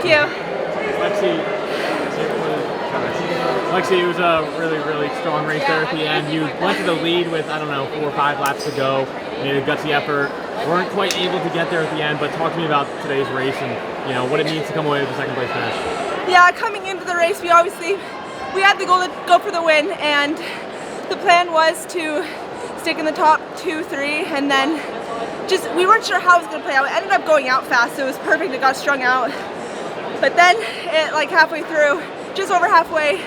you. Lexy, it was a really, really strong race there at the end. You went to the lead with, 4 or 5 laps to go. Made a gutsy effort. Weren't quite able to get there at the end, but talk to me about today's race and what it means to come away with the second place finish. Yeah, coming into the race, we had the goal to go for the win, and the plan was to stick in the top 2, 3, and then we weren't sure how it was going to play out. It ended up going out fast, so it was perfect. It got strung out. But then, halfway through, just over halfway,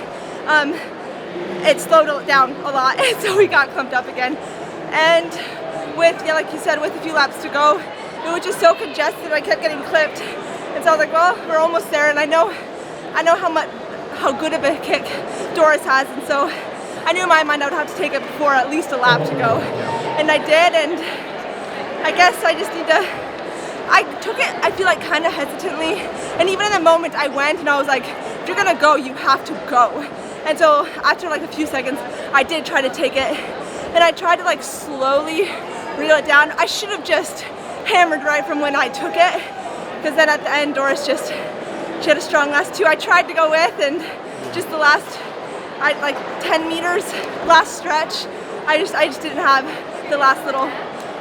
it slowed down a lot, and so we got clumped up again. And like you said, with a few laps to go, it was just so congested. I kept getting clipped, and so I was like, well, we're almost there. And I know how good of a kick Doris has, and so I knew in my mind I would have to take it before at least a lap to go, and I did. And I guess I just need to. I took it, I feel like, kind of hesitantly, and even in the moment I went and I was like, if you're gonna go, you have to go. And so after like a few seconds, I did try to take it, and I tried to slowly reel it down. I should have just hammered right from when I took it, because then at the end, Doris she had a strong last 2 I tried to go with, and just the last, 10 meters, last stretch, I just didn't have the last little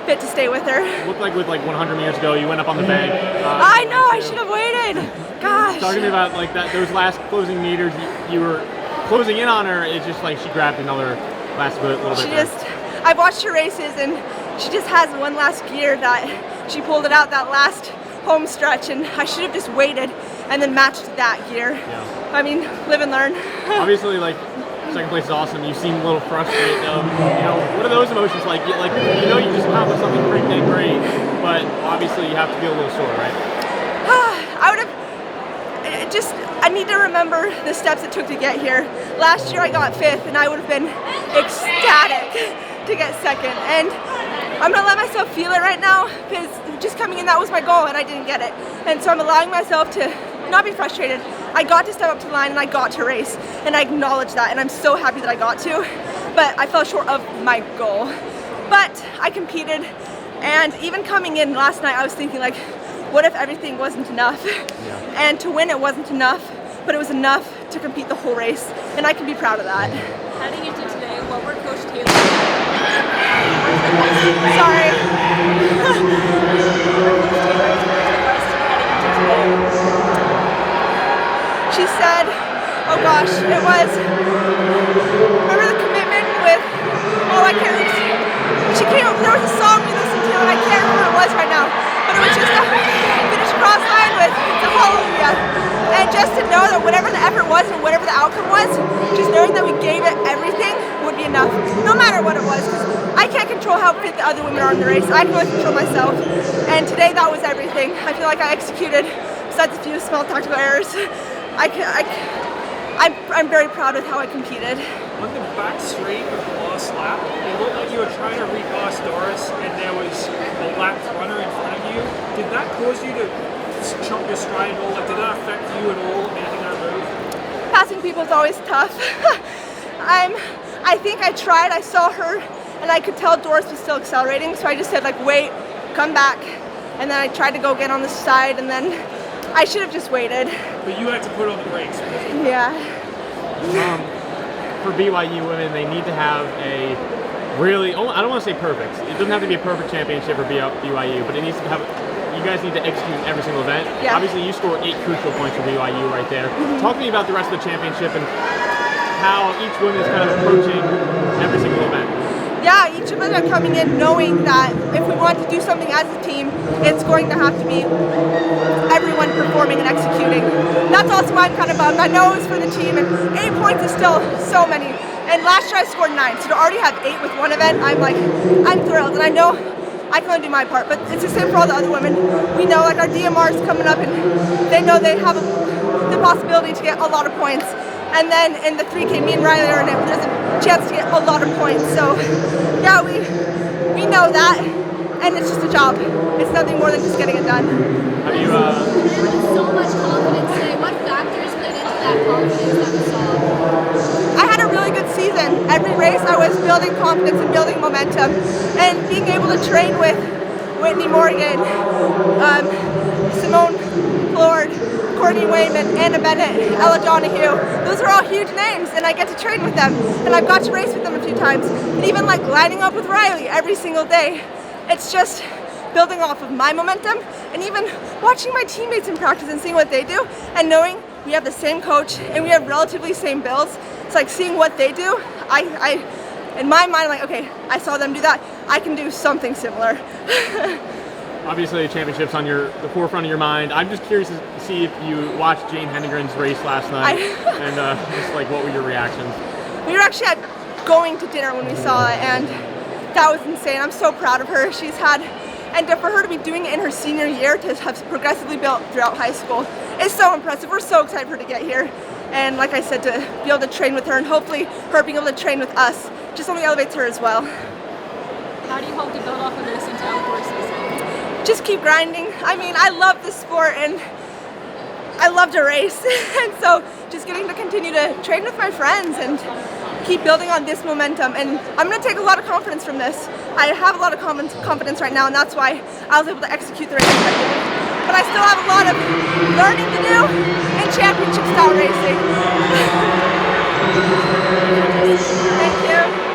bit to stay with her. It looked like with 100 meters ago, you went up on the bank. I know, I should have waited. Gosh. Talking about those last closing meters, you were closing in on her. It's just she grabbed another last little bit. I've watched her races, and she just has one last gear that she pulled it out that last home stretch, and I should have just waited and then matched that gear. Yeah. I mean, live and learn. Obviously, second place is awesome. You seem a little frustrated. What are those emotions like? You just accomplished something pretty dang great, but obviously you have to feel a little sore, right? I need to remember the steps it took to get here. Last year I got 5th, and I would have been ecstatic to get 2nd. And I'm gonna let myself feel it right now, because just coming in, that was my goal, and I didn't get it. And so I'm allowing myself to not be frustrated. I got to step up to the line, and I got to race, and I acknowledge that, and I'm so happy that I got to, but I fell short of my goal. But I competed, and even coming in last night, I was thinking, what if everything wasn't enough? Yeah. And to win, it wasn't enough, but it was enough to compete the whole race, and I can be proud of that. Heading into today, what were Coach Taylor? Sorry. She said, oh gosh, it was, remember the commitment with, I can't really see. There was a song we listened to, and I can't remember what it was right now, but it was just a finish cross line with the hallelujah. And just to know that whatever the effort was and whatever the outcome was, just knowing that we gave it everything would be enough, no matter what it was. I can't control how fit the other women are in the race. I can only control myself. And today that was everything. I feel like I executed, besides a few small tactical errors. I'm very proud of how I competed. On the back straight of the last lap, it looked like you were trying to repass Doris, and there was a lapped runner in front of you. Did that cause you to chunk your stride at all? Did that affect you at all, making that move? Passing people is always tough. I think I tried. I saw her, and I could tell Doris was still accelerating, so I just said, wait, come back. And then I tried to go again on the side, and then I should have just waited. But you had to put on the brakes. Yeah. For BYU women, they need to have a really, I don't want to say perfect. It doesn't have to be a perfect championship for BYU, but it needs to have, you guys need to execute every single event. Yeah. Obviously, you scored 8 crucial points for BYU right there. Mm-hmm. Talk to me about the rest of the championship and how each woman is kind of approaching every single event. Yeah, each of us are coming in knowing that if we want to do something as a team, it's going to have to be everyone performing and executing. That's also why I'm kind of bummed. I know it was for the team, and 8 points is still so many. And last year I scored 9, so to already have 8 with one event, I'm thrilled. And I know I can only do my part, but it's the same for all the other women. We know our DMR is coming up, and they know they have the possibility to get a lot of points. And then in the 3K, me and Riley are in it, there's a chance to get a lot of points. So yeah, we know that, and it's just a job. It's nothing more than just getting it done. Have you so much confidence today? What factors played into that confidence that we saw? I had a really good season. Every race I was building confidence and building momentum, and being able to train with Whitney Morgan, Simone Flord, Courtney Wayman, Anna Bennett, Ella Donahue. Those are all huge names, and I get to train with them, and I've got to race with them a few times. And even like lining up with Riley every single day, it's just building off of my momentum, and even watching my teammates in practice and seeing what they do, and knowing we have the same coach and we have relatively same builds. It's like seeing what they do. I in my mind, I'm like, okay, I saw them do that. I can do something similar. Obviously, the championship's on the forefront of your mind. I'm just curious to see if you watched Jane Hendegren's race last night, and just like what were your reactions? We were actually going to dinner when we saw it, and that was insane. I'm so proud of her. She's had, and for her to be doing it in her senior year, to have progressively built throughout high school, is so impressive. We're so excited for her to get here, and like I said, to be able to train with her, and hopefully her being able to train with us just only elevates her as well. How do you hope to build off of this into outdoor season? Just keep grinding. I mean, I love this sport and I love to race, and so just getting to continue to train with my friends and keep building on this momentum. And I'm going to take a lot of confidence from this. I have a lot of confidence right now, and that's why I was able to execute the race effectively. But I still have a lot of learning to do in championship style racing.